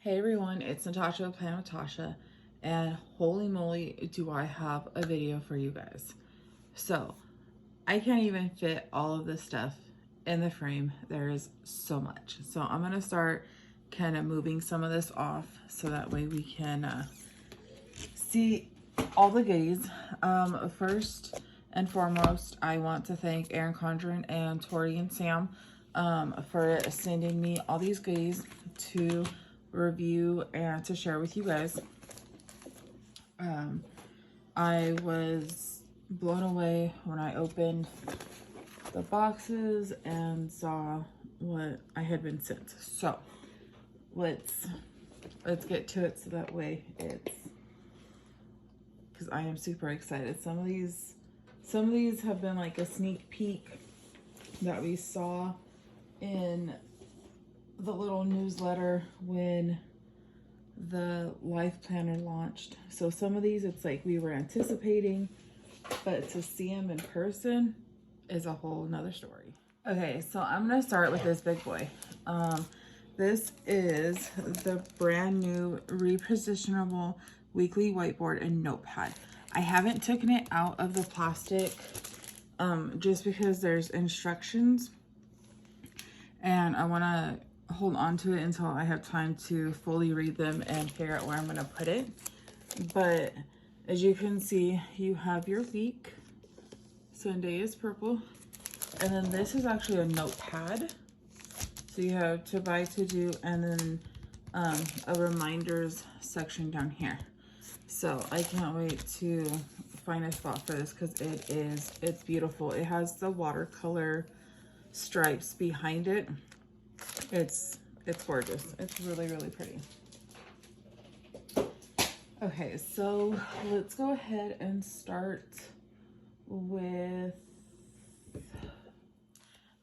Hey everyone, it's Natasha with Plan with Tasha, and holy moly do I have a video for you guys. So, I can't even fit all of this stuff in the frame. There is so much. So I'm gonna start kind of moving some of this off so that way we can see all the goodies. First and foremost, I want to thank Erin, Condren, and Tori and Sam for sending me all these goodies to review and to share with you guys. I was blown away when I opened the boxes and saw what I had been sent. So let's get to it so that way it's, because I am super excited. Some of these have been like a sneak peek that we saw in the little newsletter when the life planner launched. So some of these it's like we were anticipating, but to see them in person is a whole nother story. Okay, so I'm gonna start with this big boy. This is the brand new repositionable weekly whiteboard and notepad. I haven't taken it out of the plastic just because there's instructions and I want to hold on to it until I have time to fully read them and figure out where I'm going to put it. But as you can see, you have your week. Sunday is purple. And then this is actually a notepad. So you have to buy, to do, and then a reminders section down here. So I can't wait to find a spot for this because it's beautiful. It has the watercolor stripes behind it. It's gorgeous. It's really, really pretty. Okay, so let's go ahead and start with,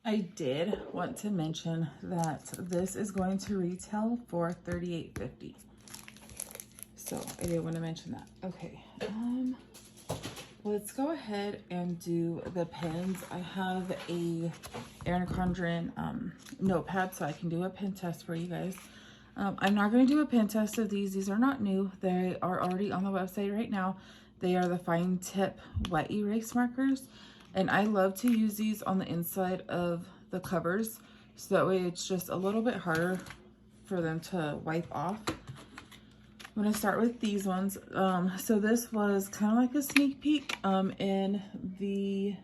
I did want to mention that this is going to retail for $38.50. So I did want to mention that. Okay, let's go ahead and do the pens. I have a Erin Condren notepad, so I can do a pen test for you guys. I'm not going to do a pen test of these. These are not new. They are already on the website right now. They are the fine tip wet erase markers. And I love to use these on the inside of the covers. So that way it's just a little bit harder for them to wipe off. I'm going to start with these ones. So this was kind of like a sneak peek in the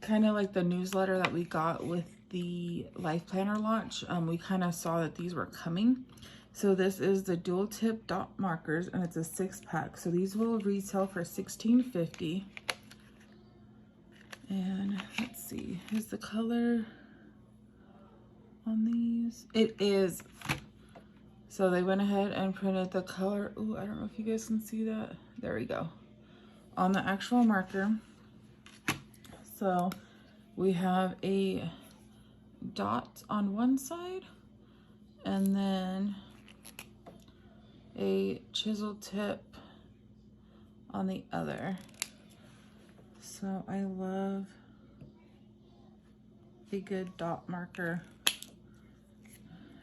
kind of like the newsletter that we got with the life planner launch. We kind of saw that these were coming. So this is the dual tip dot markers and it's a 6-pack. So these will retail for $16.50. And let's see, here's the color on these. It is, so they went ahead and printed the color. Ooh, I don't know if you guys can see that. There we go. On the actual marker. So we have a dot on one side and then a chisel tip on the other. So I love a good dot marker.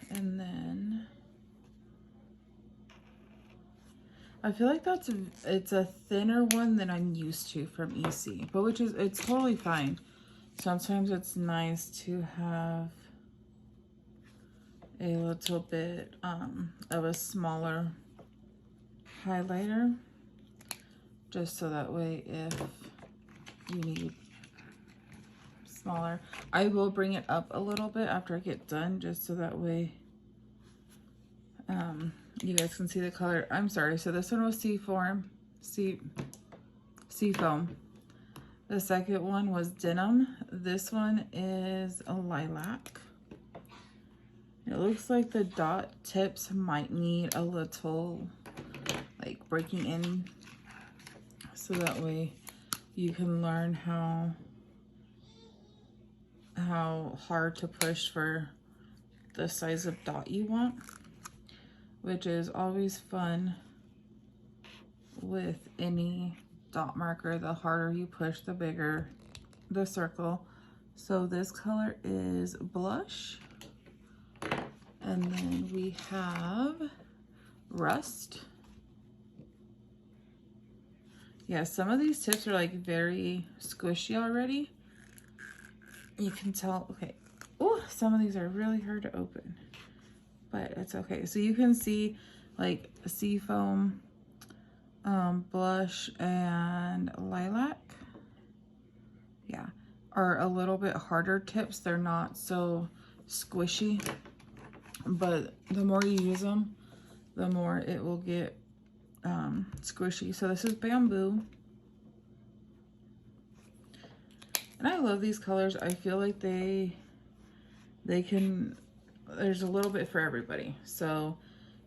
And then I feel like it's a thinner one than I'm used to from EC, but it's totally fine. Sometimes it's nice to have a little bit of a smaller highlighter, just so that way if you need smaller. I will bring it up a little bit after I get done, just so that way you guys can see the color. I'm sorry, so this one was seafoam. The second one was denim. This one is a lilac. It looks like the dot tips might need a little like breaking in, so that way you can learn how hard to push for the size of dot you want, which is always fun with any dot marker. The harder you push, the bigger the circle. So this color is blush, and then we we have Rust. Yeah, some of these tips are like very squishy already. You can tell, okay. Oh, some of these are really hard to open, but it's okay. So you can see like Seafoam, Blush, and Lilac. Yeah, are a little bit harder tips. They're not so squishy, but the more you use them, the more it will get squishy. So this is Bamboo. And I love these colors. I feel like they can, there's a little bit for everybody. So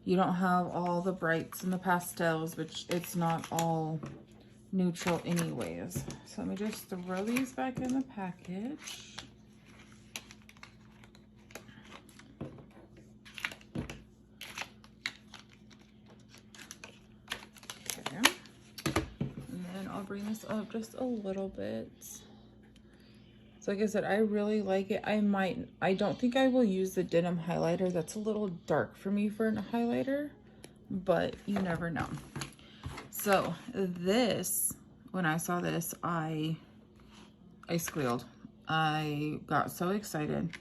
you don't have all the brights and the pastels, which it's not all neutral anyways. So let me just throw these back in the package. Okay. And then I'll bring this up just a little bit. So like I said, I really like it. I don't think I will use the denim highlighter. That's a little dark for me for a highlighter, but you never know. So this, when I saw this, I squealed. I got so excited.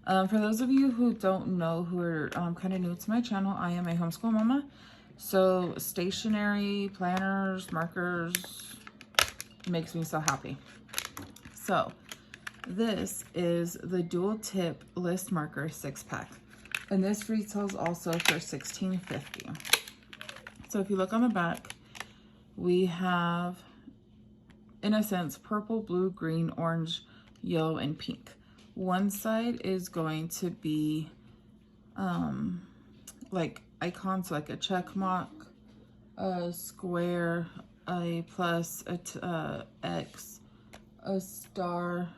For those of you who don't know, who are kind of new to my channel, I am a homeschool mama. So stationery, planners, markers makes me so happy. So this is the dual tip list marker 6-pack, and this retails also for $16.50. So if you look on the back, we have, in a sense, purple, blue, green, orange, yellow, and pink. One side is going to be like icons, like a check mark, a square, a plus, a X, a star,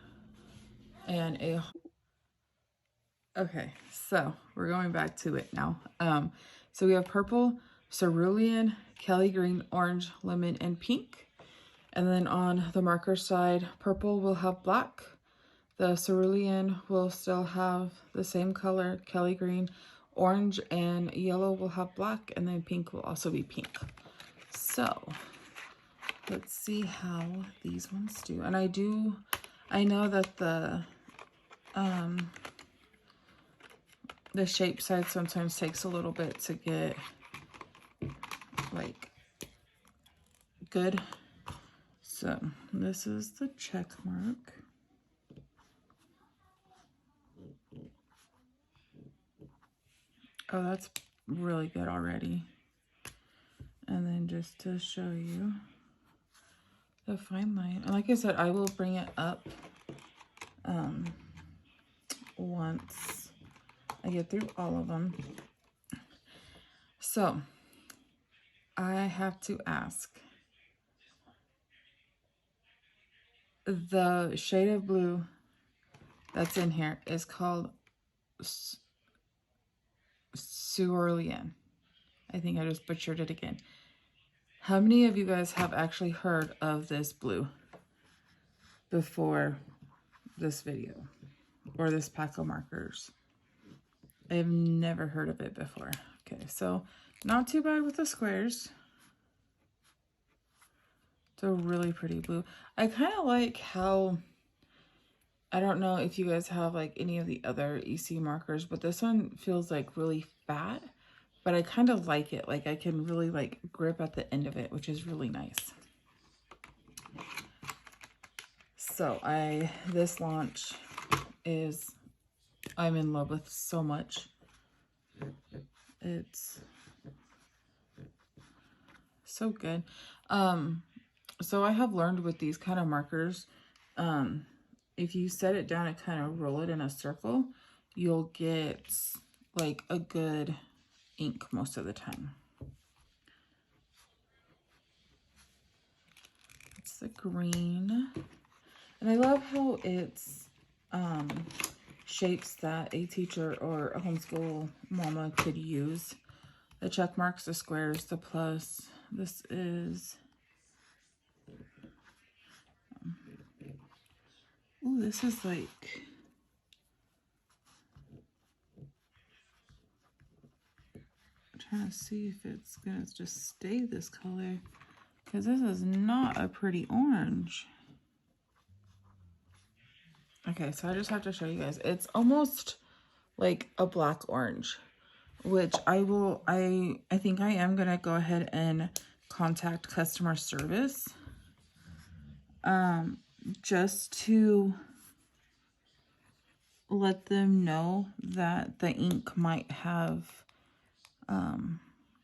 and a... Okay, so we're going back to it now. So we have purple, cerulean, Kelly green, orange, lemon, and pink. And then on the marker side, purple will have black. The cerulean will still have the same color, Kelly green. Orange and yellow will have black, and then pink will also be pink. So let's see how these ones do. And I know that the shape side sometimes takes a little bit to get like good. So this is the check mark. Oh, that's really good already. And then just to show you the fine line. And like I said, I will bring it up once I get through all of them. So I have to ask, the shade of blue that's in here is called cerulean. I think I just butchered it again. How many of you guys have actually heard of this blue before this video or this pack of markers? I've never heard of it before. Okay, so not too bad with the squares. It's a really pretty blue. I kind of like how, I don't know if you guys have like any of the other EC markers, but this one feels like really fat, but I kind of like it. Like I can really like grip at the end of it, which is really nice. So this launch is, I'm in love with so much. It's so good. So I have learned with these kind of markers, if you set it down and kind of roll it in a circle, you'll get like a good ink most of the time. It's the green. And I love how it's shapes that a teacher or a homeschool mama could use. The check marks, the squares, the plus. This is... Ooh, this is like... trying to see if it's gonna just stay this color, because this is not a pretty orange. Okay, so I just have to show you guys. It's almost like a black orange, which I think I am gonna go ahead and contact customer service just to let them know that the ink might have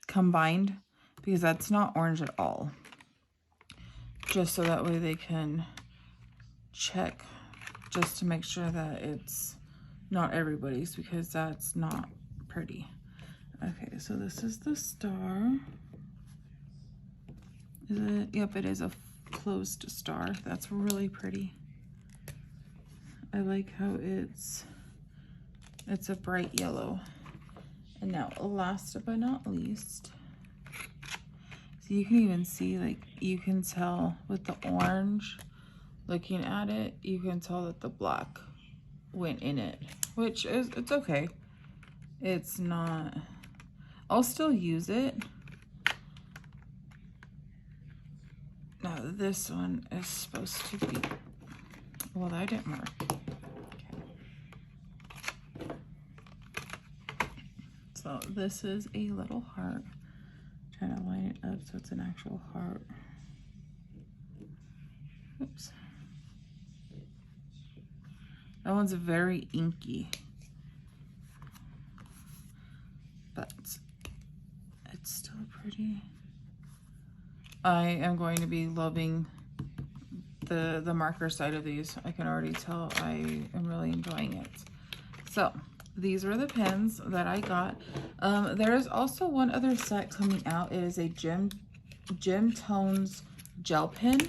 combined, because that's not orange at all, just so that way they can check just to make sure that it's not everybody's, because that's not pretty. Okay, so this is the star. Is it? Yep, it is a closed star. That's really pretty. I like how it's a bright yellow. And now, last but not least, so you can even see, like, you can tell with the orange, looking at it, you can tell that the black went in it, which is, it's okay. It's not, I'll still use it. Now this one is supposed to be, well, I didn't mark. Okay. So this is a little heart. Trying to line it up so it's an actual heart. Oops. That one's very inky, but it's still pretty. I am going to be loving the marker side of these. I can already tell I am really enjoying it. So these were the pens that I got. There is also one other set coming out. It is a Gem Tones gel pen.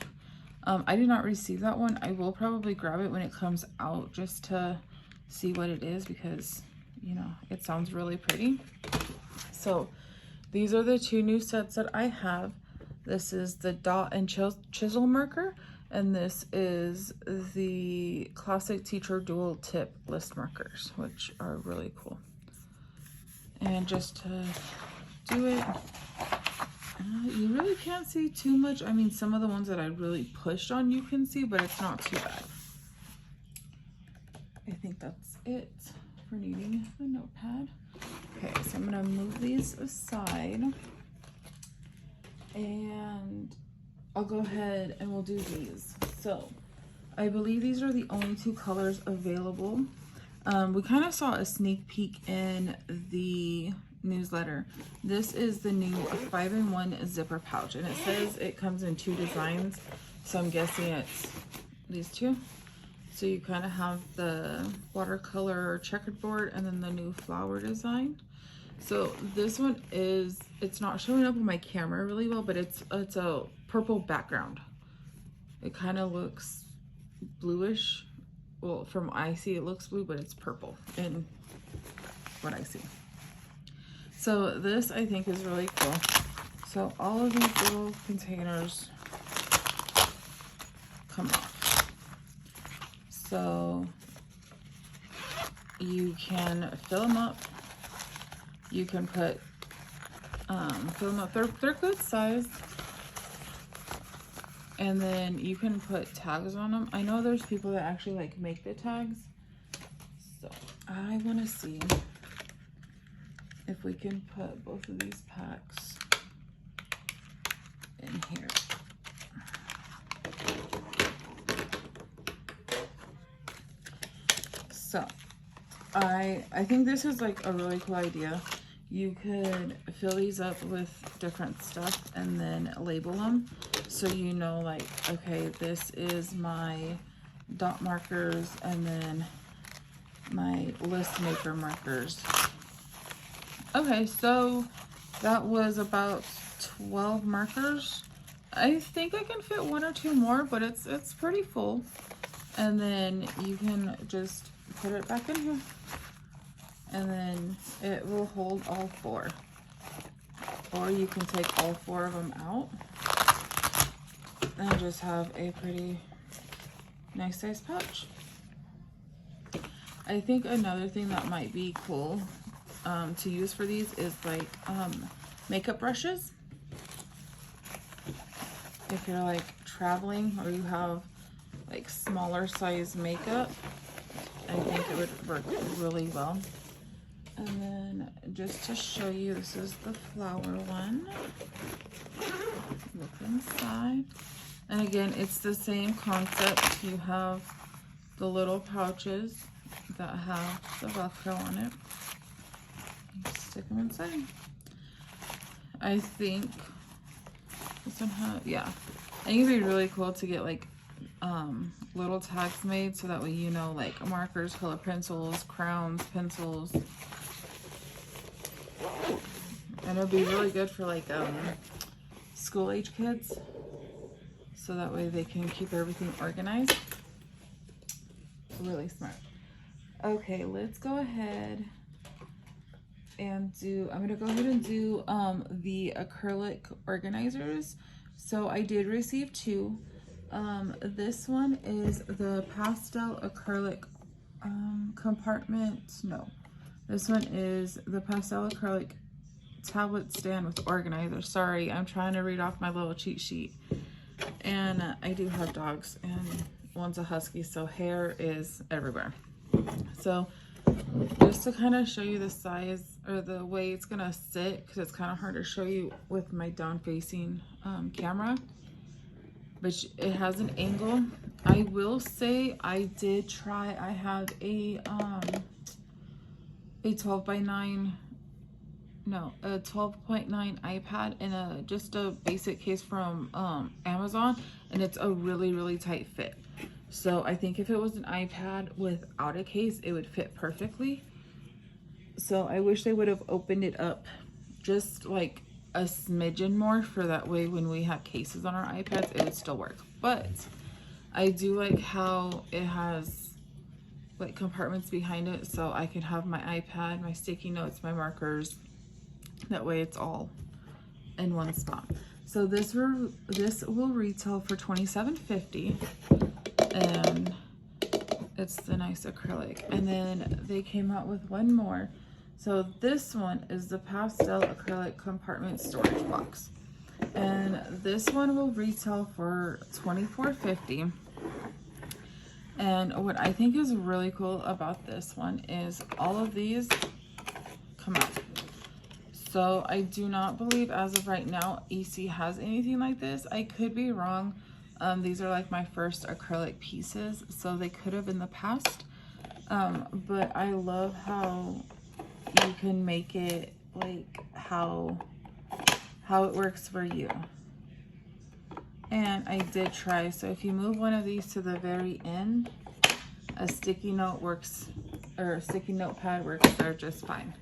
I did not receive that one. I will probably grab it when it comes out just to see what it is, because, you know, it sounds really pretty. So these are the two new sets that I have. This is the dot and chisel marker, and this is the classic teacher dual tip list markers, which are really cool. And just to do it, you really can't see too much. I mean, some of the ones that I really pushed on you can see, but it's not too bad. I think that's it for needing the notepad. Okay, so I'm gonna move these aside, and I'll go ahead and we'll do these. So I believe these are the only two colors available. We kind of saw a sneak peek in the newsletter. This is the new 5-in-1 zipper pouch, and it says it comes in two designs, so I'm guessing it's these two. So you kind of have the watercolor checkered board and then the new flower design. So this one is, it's not showing up on my camera really well, but it's a purple background. It kind of looks bluish. Well, from what I see, it looks blue, but it's purple in what I see. So this, I think, is really cool. So all of these little containers come off. So you can fill them up. You can put, fill them up. They're good size. And then you can put tags on them. I know there's people that actually like make the tags. So I want to see if we can put both of these packs in here. So I think this is like a really cool idea. You could fill these up with different stuff and then label them, so you know, like, okay, this is my dot markers and then my list maker markers. Okay, so that was about 12 markers. I think I can fit one or two more, but it's pretty full. And then you can just put it back in here, and then it will hold all four. Or you can take all four of them out and just have a pretty nice size pouch. I think another thing that might be cool to use for these is like makeup brushes. If you're like traveling or you have like smaller size makeup, I think it would work really well. And then just to show you, this is the flower one. Look inside. And again, it's the same concept. You have the little pouches that have the Velcro on it. You stick them inside. I think this one has, yeah. I think it'd be really cool to get like little tags made so that way you know, like markers, color pencils, crowns, pencils. And it'd be really good for like school age kids, so that way they can keep everything organized. Really smart. Okay, let's go ahead and do, I'm gonna go ahead and do the acrylic organizers. So I did receive two. This one is the pastel acrylic compartment. No, this one is the pastel acrylic tablet stand with organizer. Sorry, I'm trying to read off my little cheat sheet. And I do have dogs, and one's a husky, so hair is everywhere. So just to kind of show you the size or the way it's gonna sit, because it's kind of hard to show you with my down facing camera, but it has an angle. I will say I did try, I have a 12.9 iPad in just a basic case from Amazon, and it's a really tight fit. So I think if it was an iPad without a case, it would fit perfectly. So I wish they would have opened it up just like a smidgen more, for that way when we have cases on our iPads, it would still work. But I do like how it has like compartments behind it, so I can have my iPad, my sticky notes, my markers. That way it's all in one spot. So this will retail for $27.50, and it's the nice acrylic. And then they came out with one more. So this one is the pastel acrylic compartment storage box, and this one will retail for $24.50. And what I think is really cool about this one is all of these come out. So I do not believe as of right now EC has anything like this. I could be wrong. These are like my first acrylic pieces, so they could have in the past. But I love how you can make it like how it works for you. And I did try, so if you move one of these to the very end, a sticky note works, or a sticky notepad works there just fine.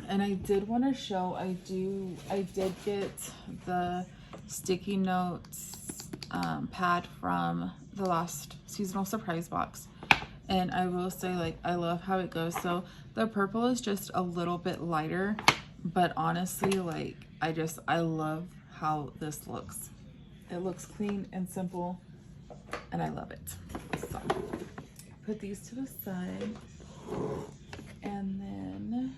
And I did want to show, I did get the sticky notes pad from the last seasonal surprise box, and I will say, like, I love how it goes. So the purple is just a little bit lighter, but honestly, like, I love how this looks. It looks clean and simple, and I love it. So put these to the side, and then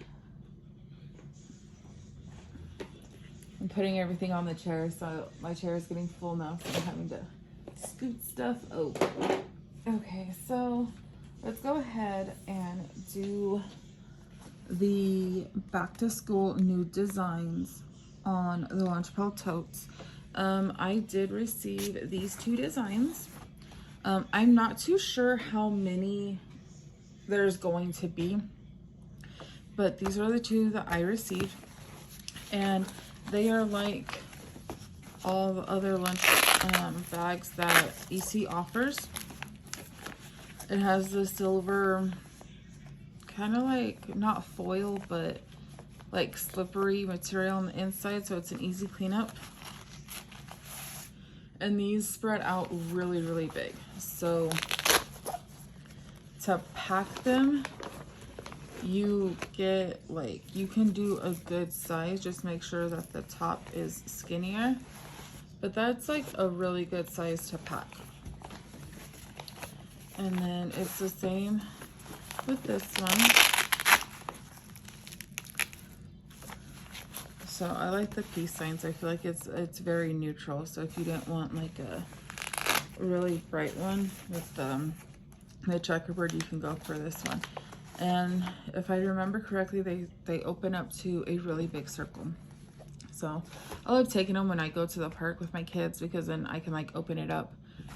I'm putting everything on the chair, so my chair is getting full now, so I'm having to scoot stuff over. Okay, so let's go ahead and do the back to school new designs on the Lunch Pail totes. I did receive these two designs. I'm not too sure how many there's going to be, but these are the two that I received, and they are like all the other lunch bags that EC offers. It has the silver, kind of like, not foil, but like slippery material on the inside, so it's an easy cleanup. And these spread out really big. So to pack them, you get, like, you can do a good size. Just make sure that the top is skinnier, but that's like a really good size to pack. And then it's the same with this one. So I like the peace signs. I feel like it's very neutral. So if you didn't want like a really bright one with the checkerboard, you can go for this one. And if I remember correctly, they open up to a really big circle. So I love taking them when I go to the park with my kids, because then I can like open it up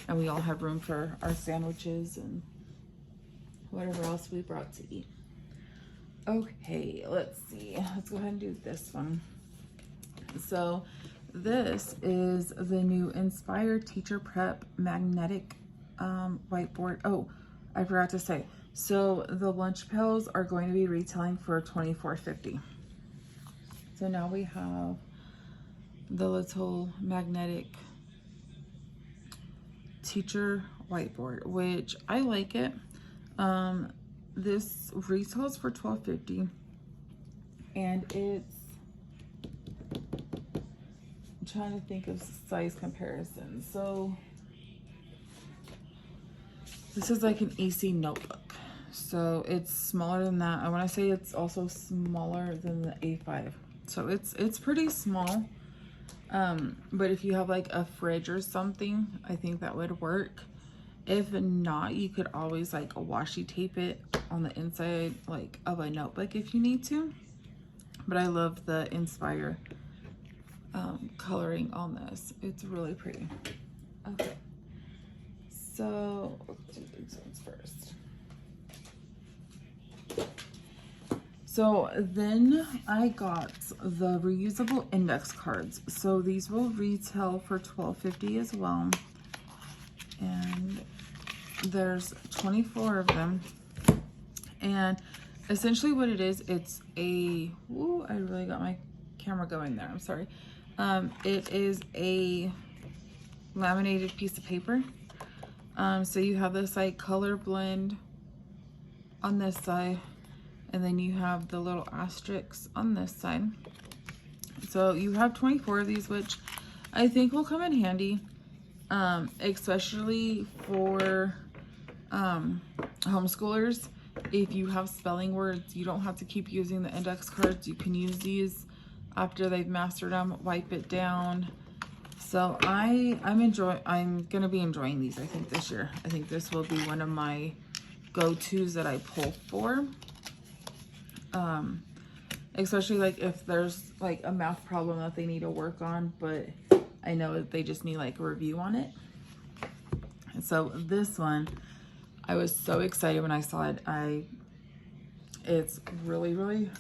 and we all have room for our sandwiches and whatever else we brought to eat. Okay, let's see. Let's go ahead and do this one. So this is the new Inspire Teacher Prep magnetic whiteboard. Oh, I forgot to say. So the lunch pails are going to be retailing for $24.50. So now we have the little magnetic teacher whiteboard, which I like it. This retails for $12.50, and it's, I'm trying to think of size comparison. So this is like an EC notebook, so it's smaller than that. I want to say it's also smaller than the A5, so it's pretty small. But if you have like a fridge or something, I think that would work. If not, you could always like washi tape it on the inside like of a notebook if you need to. But I love the Inspire coloring on this. It's really pretty. Okay, so let's do these ones first. So then I got the reusable index cards. So these will retail for $12.50 as well. And there's 24 of them. And essentially what it is, it's a, ooh, I really got my camera going there, I'm sorry. It is a laminated piece of paper. So you have this like color blend on this side, and then you have the little asterisks on this side. So you have 24 of these, which I think will come in handy, especially for homeschoolers. If you have spelling words, you don't have to keep using the index cards. You can use these after they've mastered them, wipe it down. So I'm gonna be enjoying these, I think, this year. I think this will be one of my go-tos that I pull for. Especially like if there's like a math problem that they need to work on, but I know that they just need like a review on it. And so this one, I was so excited when I saw it. It's really,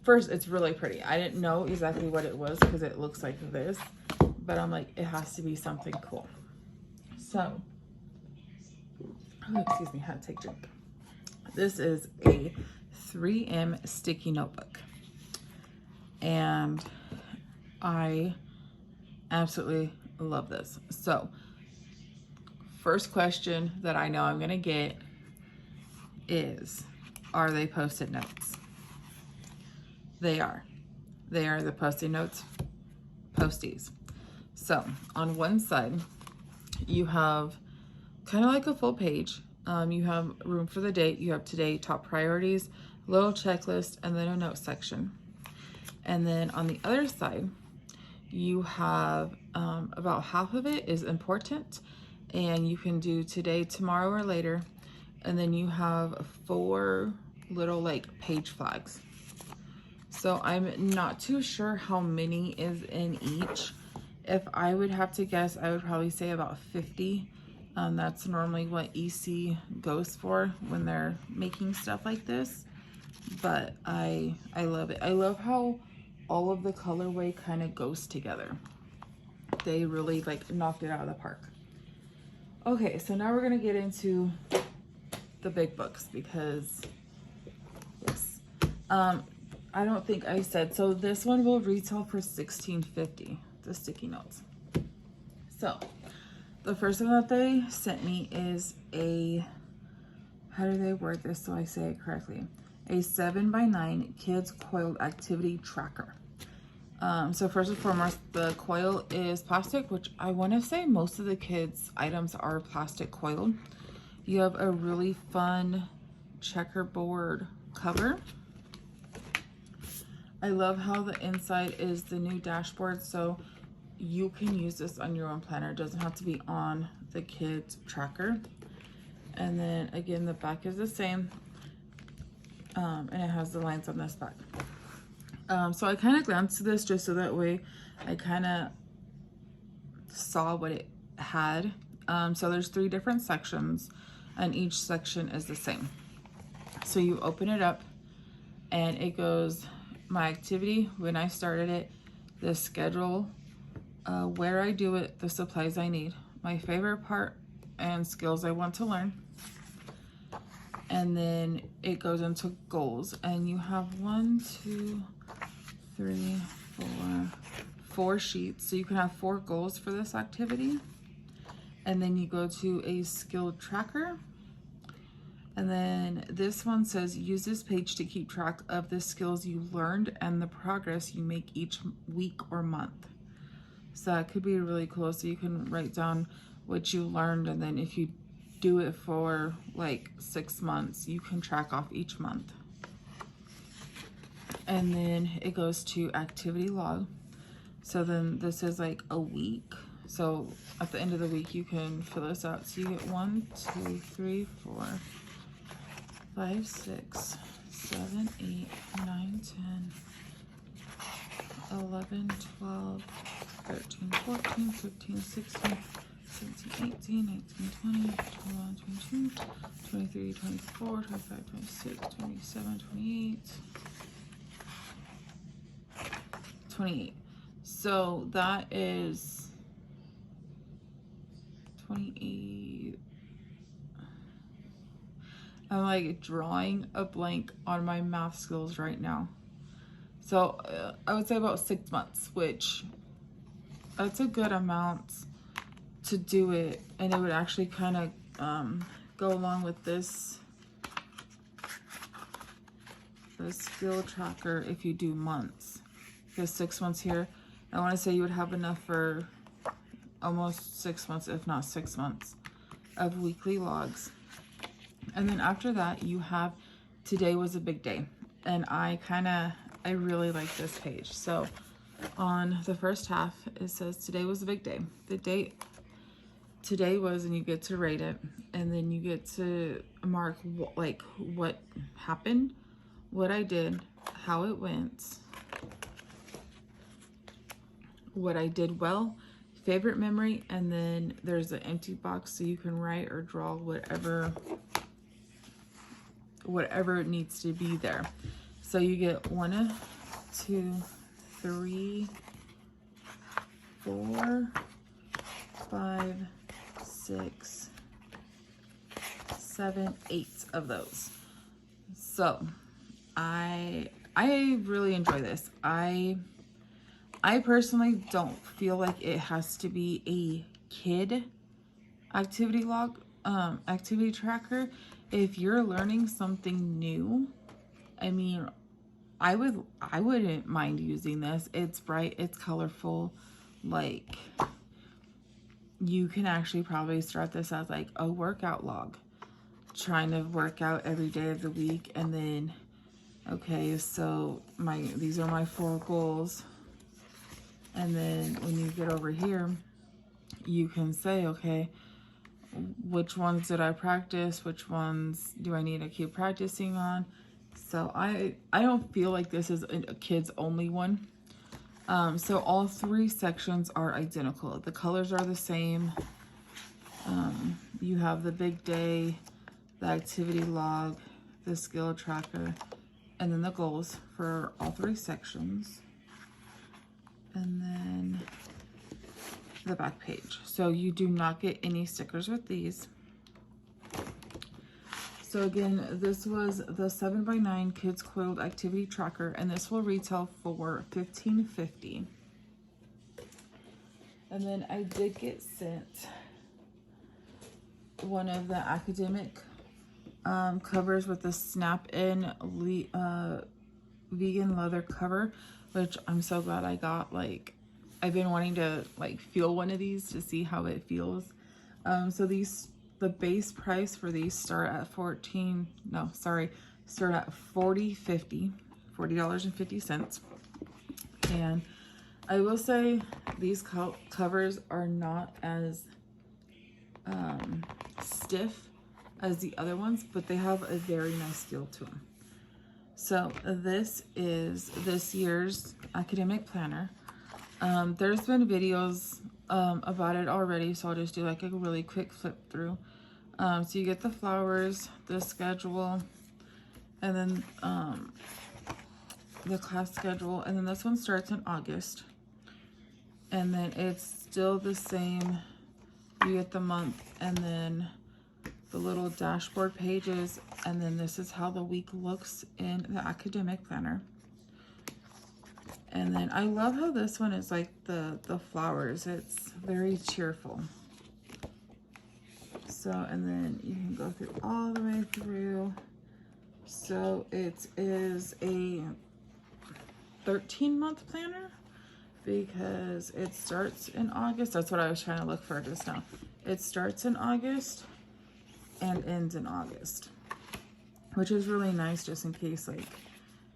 first, it's really pretty. I didn't know exactly what it was because it looks like this, but I'm like, it has to be something cool. So, oh, excuse me, had to take a drink. This is a 3M sticky notebook, and I absolutely love this. So first question that I know I'm gonna get is, are they Post-it notes? They are the Post-it notes posties. So on one side you have kind of like a full page. You have room for the date, you have today, top priorities, little checklist, and then a note section. And then on the other side, you have about half of it is important, and you can do today, tomorrow, or later. And then you have 4 little like page flags. So I'm not too sure how many is in each. If I would have to guess, I would probably say about 50. That's normally what EC goes for when they're making stuff like this. But I love it. I love how all of the colorway kind of goes together. They really like knocked it out of the park. Okay, so now we're gonna get into the big books, because yes, I don't think I said, so this one will retail for $16.50, the sticky notes. So the first one that they sent me is a, how do they word this so I say it correctly? A 7x9 kids coiled activity tracker. So first and foremost, the coil is plastic, which I want to say most of the kids' items are plastic coiled. You have a really fun checkerboard cover. I love how the inside is the new dashboard, so you can use this on your own planner. It doesn't have to be on the kids tracker. And then again, the back is the same, and it has the lines on this back. So I kind of glanced to this just so that way I kind of saw what it had. So there's 3 different sections, and each section is the same. So you open it up and it goes my activity, when I started it, the schedule, where I do it, the supplies I need, my favorite part, and skills I want to learn. And then it goes into goals, and you have 1, 2, 3, 4 sheets. So you can have 4 goals for this activity. And then you go to a skill tracker. And then this one says, use this page to keep track of the skills you learned and the progress you make each week or month. So that could be really cool. So you can write down what you learned, and then if you do it for like 6 months, you can track off each month. And then it goes to activity log. So then this is like a week. So at the end of the week, you can fill this out. So you get 1, 2, 3, 4, 5, 6, 7, 8, 9, 10, 11, 12, 13, 14, 15, 16, 17, 18, 19, 20, 21, 22, 23, 24, 25, 26, 27, 28, 28. So that is 28. I'm like drawing a blank on my math skills right now. So I would say about 6 months, which that's a good amount to do it. And it would actually kind of go along with this, the skill tracker if you do months. Because 6 months here, I want to say you would have enough for almost 6 months, if not 6 months, of weekly logs. And then after that, you have today was a big day. And I really like this page. So on the first half, it says today was a big day. The date today was, and you get to rate it. And then you get to mark what happened, what I did, how it went, what I did well, favorite memory, and then there's an empty box so you can write or draw whatever needs to be there. So you get 1, 2, 3, 4, 5, 6, 7, 8 of those. So I really enjoy this. I personally don't feel like it has to be a kid activity log, activity tracker. If you're learning something new, I mean, I wouldn't mind using this. It's bright, it's colorful. Like, you can actually probably start this as like a workout log, trying to work out every day of the week. And then, okay, so these are my 4 goals. And then when you get over here, you can say, okay, which ones did I practice? Which ones do I need to keep practicing on? So I don't feel like this is a kids only one. So all 3 sections are identical. The colors are the same. You have the big day, the activity log, the skill tracker, and then the goals for all 3 sections. And then the back page. So you do not get any stickers with these. So again, this was the 7x9 Kids Coiled Activity Tracker, and this will retail for $15.50. And then I did get sent one of the academic covers with the snap-in vegan leather cover, which I'm so glad I got. Like, I've been wanting to like feel one of these to see how it feels. So the base price for these start at $40.50. And I will say these covers are not as stiff as the other ones, but they have a very nice feel to them. So this is this year's academic planner. There's been videos about it already, so I'll just do like a really quick flip through. So you get the flowers, the schedule, and then the class schedule, and then this one starts in August. And then it's still the same. You get the month, and then the little dashboard pages, and then this is how the week looks in the academic planner. And then I love how this one is like the flowers. It's very cheerful. So, and then you can go through all the way through. So it is a 13-month planner because it starts in August. That's what I was trying to look for just now. It starts in August and ends in August, which is really nice just in case like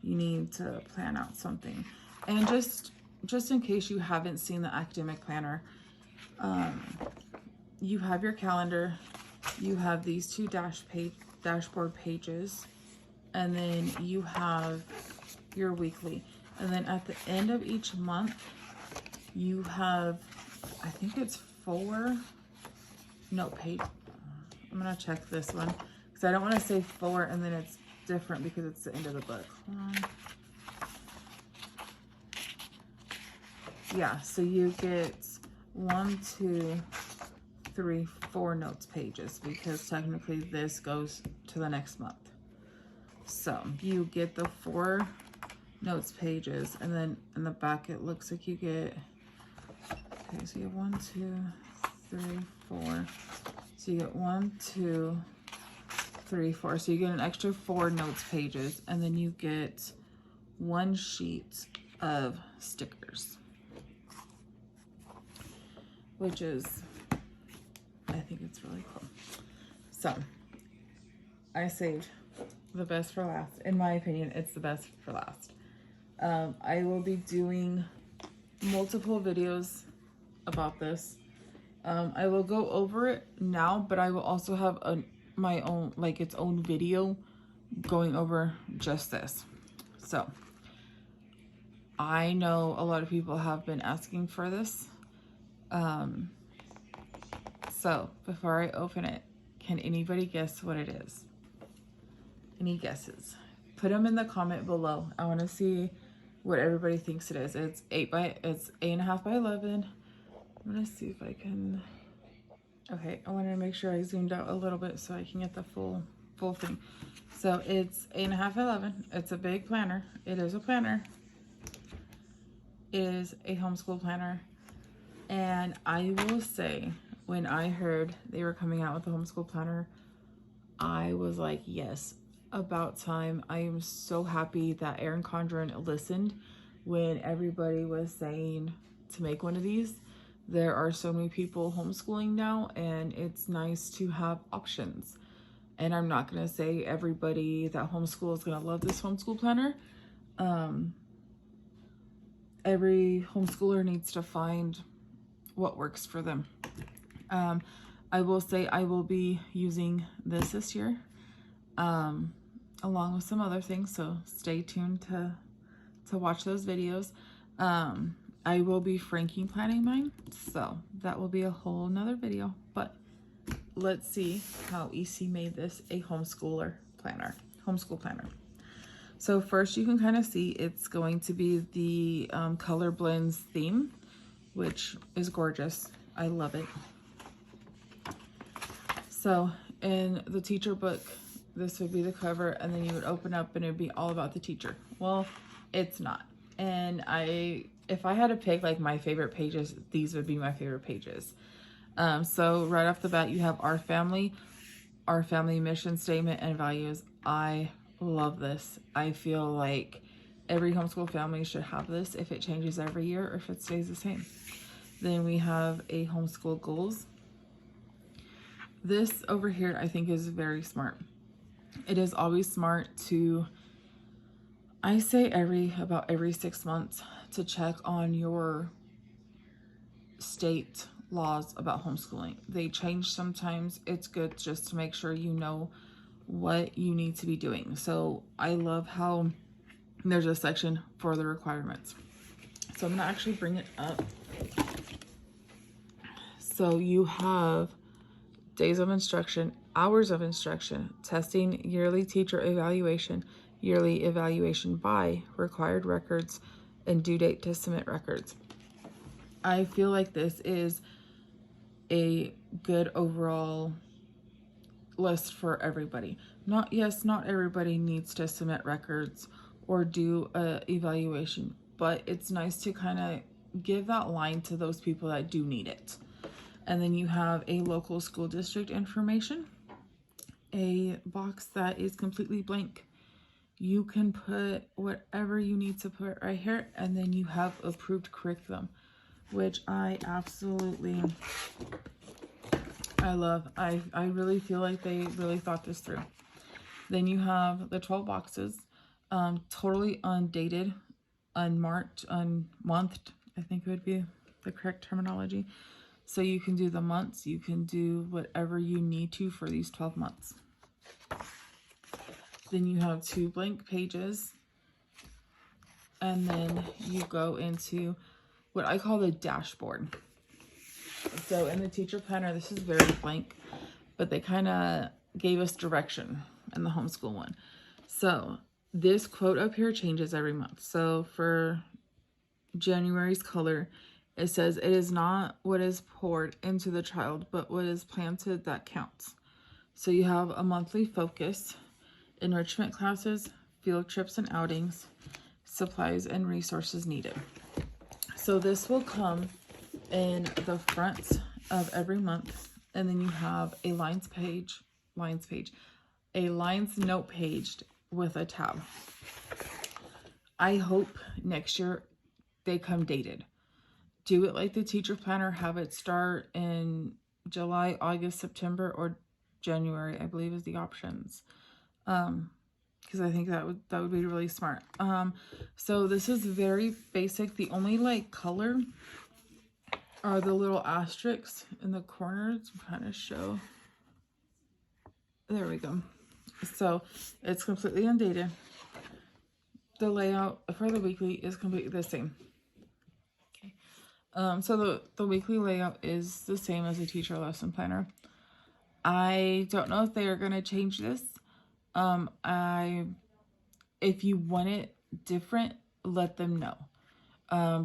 you need to plan out something. And just in case you haven't seen the academic planner, you have your calendar, you have these two dashboard pages, and then you have your weekly. And then at the end of each month, you have, I think it's 4 note page. I'm gonna check this one because I don't want to say 4 and then it's different because it's the end of the book. Yeah, so you get 1, 2, 3, 4 notes pages because technically this goes to the next month. So you get the 4 notes pages, and then in the back it looks like you get, okay, so you have 1, 2, 3, 4. So you get 1, 2, 3, 4. So you get an extra 4 notes pages, and then you get 1 sheet of stickers, which is, I think it's really cool. So I saved the best for last. In my opinion, it's the best for last. I will be doing multiple videos about this. I will go over it now, but I will also have my own, like its own video going over just this. So I know a lot of people have been asking for this. So before I open it, can anybody guess what it is? Any guesses? Put them in the comment below. I want to see what everybody thinks it is. It's 8.5 by 11. I'm gonna see if I can. Okay, I want to make sure I zoomed out a little bit so I can get the full thing. So it's 8.5 by 11. It's a big planner. It is a planner. It is a homeschool planner. And I will say, when I heard they were coming out with the homeschool planner, I was like, yes, about time. I am so happy that Erin Condren listened when everybody was saying to make one of these. There are so many people homeschooling now, and it's nice to have options. And I'm not going to say everybody that homeschool is going to love this homeschool planner. Every homeschooler needs to find what works for them. I will say I will be using this year, along with some other things, so stay tuned to watch those videos. I will be franking planning mine, so that will be a whole nother video, but let's see how EC made this a homeschool planner. So first you can kind of see it's going to be the color blends theme, which is gorgeous. I love it. So in the teacher book, this would be the cover, and then you would open up and it would be all about the teacher. Well, it's not. And if I had to pick like my favorite pages, these would be my favorite pages. So right off the bat, you have our family mission statement and values. I love this. I feel like every homeschool family should have this if it changes every year or if it stays the same. Then we have a homeschool goals. This over here, I think, is very smart. It is always smart to I say about every 6 months to check on your state laws about homeschooling. They change sometimes. It's good just to make sure you know what you need to be doing. So I love how there's a section for the requirements. So I'm gonna actually bring it up. So you have days of instruction, hours of instruction, testing, yearly teacher evaluation, yearly evaluation by, required records, and due date to submit records. I feel like this is a good overall list for everybody. Not everybody needs to submit records or do a evaluation, but it's nice to kind of give that line to those people that do need it. And then you have a local school district information, a box that is completely blank. You can put whatever you need to put right here, and then you have approved curriculum, which I absolutely, I love. I really feel like they really thought this through. Then you have the 12 boxes, totally undated, unmarked, unmonthed, I think would be the correct terminology. So you can do the months, you can do whatever you need to for these 12 months. Then you have 2 blank pages, and then you go into what I call the dashboard. So in the teacher planner, this is very blank, but they kind of gave us direction in the homeschool one. So this quote up here changes every month. So for January's color, it says, "It is not what is poured into the child, but what is planted that counts." So you have a monthly focus, enrichment classes, field trips and outings, supplies and resources needed. So this will come in the front of every month, and then you have a lines note page with a tab. I hope next year they come dated. Do it like the teacher planner, have it start in July, August, September, or January, I believe is the options. Because I think that would be really smart. So this is very basic. The only like color are the little asterisks in the corners. I'm trying to show. There we go. So it's completely undated. The layout for the weekly is completely the same. So the weekly layout is the same as a teacher lesson planner. I don't know if they are going to change this. If you want it different, let them know.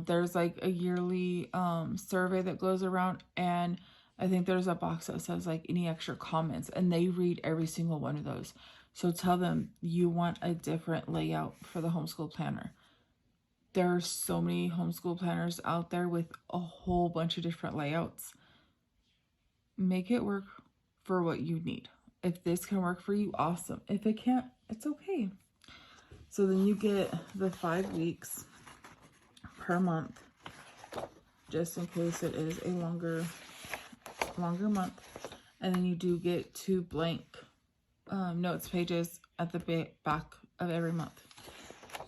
There's like a yearly survey that goes around, and I think there's a box that says like any extra comments, and they read every single one of those. So tell them you want a different layout for the homeschool planner. There are so many homeschool planners out there with a whole bunch of different layouts. Make it work for what you need. If this can work for you, awesome. If it can't, it's okay. So then you get the 5 weeks per month, just in case it is a longer month. And then you do get 2 blank notes pages at the back of every month.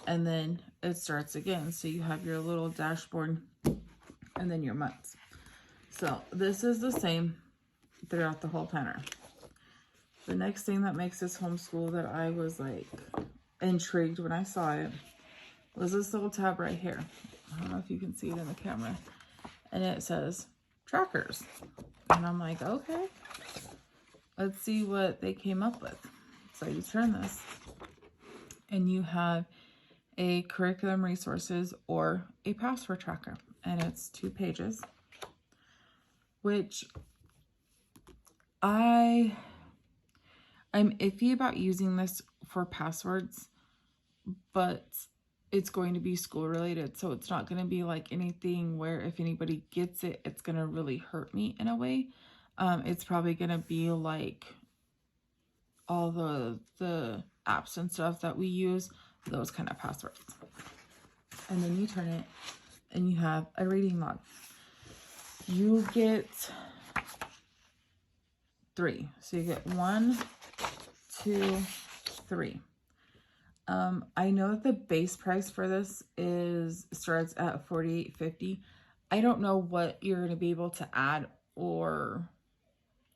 And then it starts again. So you have your little dashboard and then your months. So this is the same throughout the whole planner. The next thing that makes this homeschool that I was like intrigued when I saw it was this little tab right here. I don't know if you can see it in the camera. And it says trackers. And I'm like, okay, let's see what they came up with. So you turn this and you have a curriculum resources or a password tracker, and it's 2 pages, which I'm iffy about using this for passwords, but it's going to be school related, so it's not going to be like anything where if anybody gets it, it's going to really hurt me in a way. It's probably going to be like all the apps and stuff that we use, those kind of passwords. And then you turn it and you have a reading log. You get 3. So you get 1, 2, 3. I know that the base price for this starts at $48.50. I don't know what you're going to be able to add or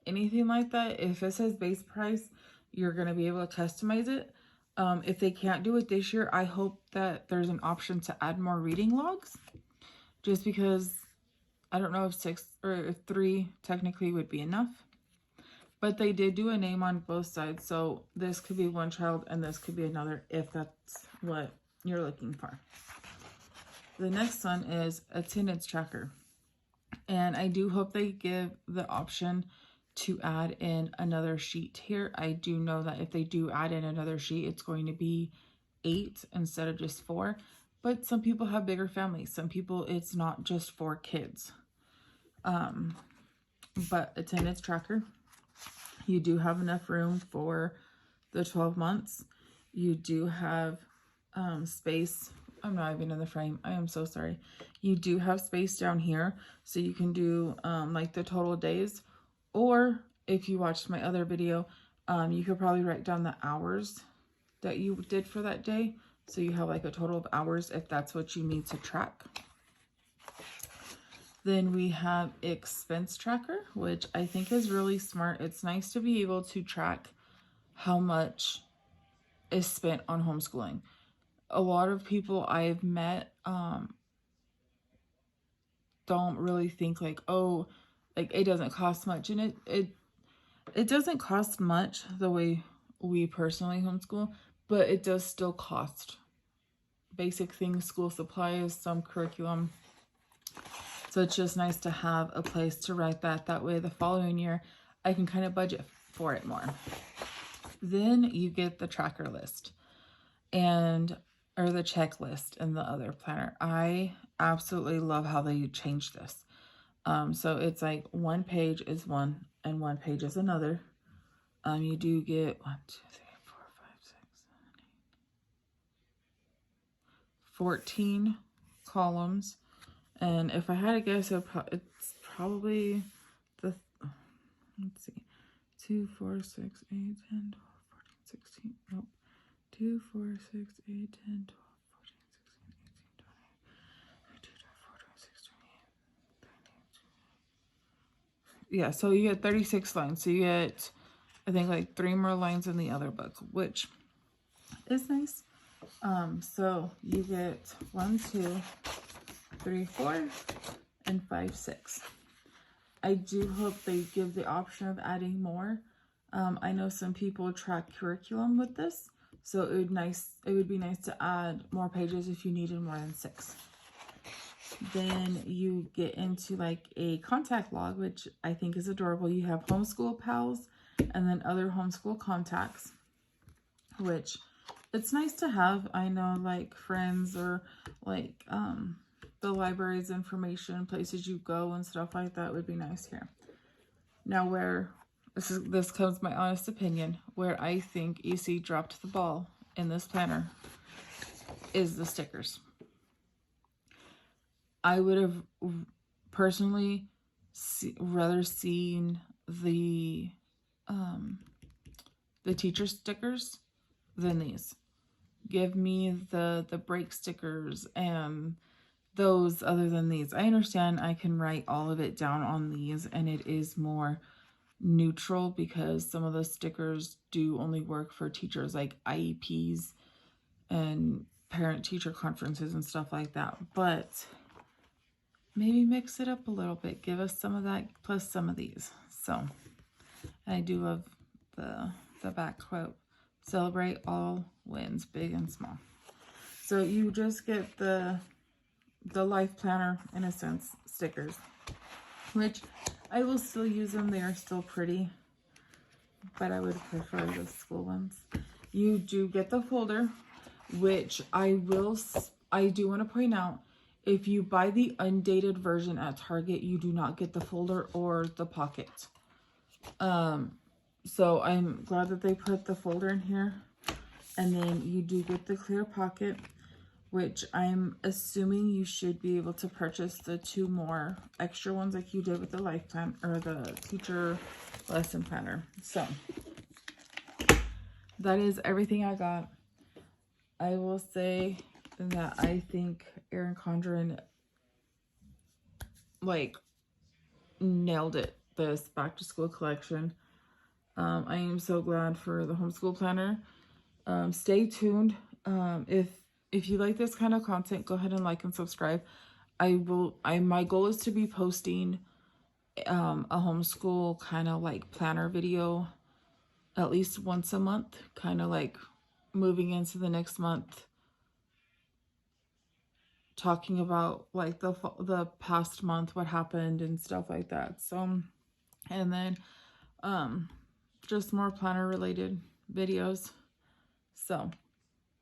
anything like that. If it says base price, you're going to be able to customize it. If they can't do it this year, I hope that there's an option to add more reading logs, just because I don't know if 6 or if 3 technically would be enough. But they did do a name on both sides, so this could be one child and this could be another if that's what you're looking for. The next one is attendance tracker. And I do hope they give the option to add in another sheet here. I do know that if they do add in another sheet, it's going to be 8 instead of just 4. But some people have bigger families. Some people, it's not just for kids. But attendance tracker, you do have enough room for the 12 months. You do have space. I'm not even in the frame. I am so sorry. You do have space down here, so you can do like the total days. Or if you watched my other video, you could probably write down the hours that you did for that day. So you have like a total of hours if that's what you need to track. Then we have expense tracker, which I think is really smart. It's nice to be able to track how much is spent on homeschooling. A lot of people I've met don't really think like, oh, like it doesn't cost much. And it doesn't cost much the way we personally homeschool, but it does still cost. Basic things, school supplies, some curriculum. So it's just nice to have a place to write that. That way the following year, I can kind of budget for it more. Then you get the tracker list or the checklist in the other planner. I absolutely love how they changed this. So it's like one page is one and one page is another. You do get 1, 2, 3, 4, 5, 6, 7, 8, 14 columns. And if I had to guess, it's probably the, let's see, 2, 4, 6, 8, 10, 12, 14, 16, nope, 2, 4, 6, 8, 10, 12, 14, 16, 18, 20, 22, 24, 26, 28, 30. Yeah, so you get 36 lines. So you get, I think, like 3 more lines in the other book, which is nice. So you get 1, 2, 3, 4, and 5, 6. I do hope they give the option of adding more. I know some people track curriculum with this, so it would be nice to add more pages if you needed more than 6. Then you get into like a contact log, which I think is adorable. You have homeschool pals and then other homeschool contacts, which it's nice to have. I know like friends or like the library's information, places you go and stuff like that would be nice here. Now where this comes my honest opinion, where I think EC dropped the ball in this planner is the stickers. I would have personally rather seen the teacher stickers than these. Give me the break stickers and those other than these. I understand I can write all of it down on these and it is more neutral because some of the stickers do only work for teachers like IEPs and parent-teacher conferences and stuff like that. But maybe mix it up a little bit. Give us some of that plus some of these. So I do love the back quote. Celebrate all wins, big and small. So you just get the life planner, in a sense, stickers, which I will still use them. They are still pretty, but I would prefer the school ones. You do get the folder, which I do want to point out, if you buy the undated version at Target, you do not get the folder or the pocket. So I'm glad that they put the folder in here. And then you do get the clear pocket, which I'm assuming you should be able to purchase the 2 more extra ones like you did with the lifetime or the teacher lesson planner. So that is everything I got. I will say that I think Erin Condren like nailed it this back to school collection. I am so glad for the homeschool planner. Stay tuned. If you like this kind of content, go ahead and like and subscribe. My goal is to be posting a homeschool kind of like planner video at least once a month, kind of like moving into the next month, talking about like the past month, what happened and stuff like that. So, and then just more planner related videos. So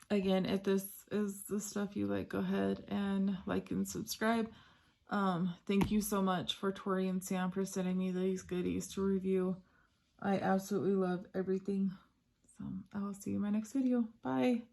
again, if this is the stuff you like, go ahead and like and subscribe. Thank you so much for Tori and Sam for sending me these goodies to review. I absolutely love everything. So I will see you in my next video. Bye.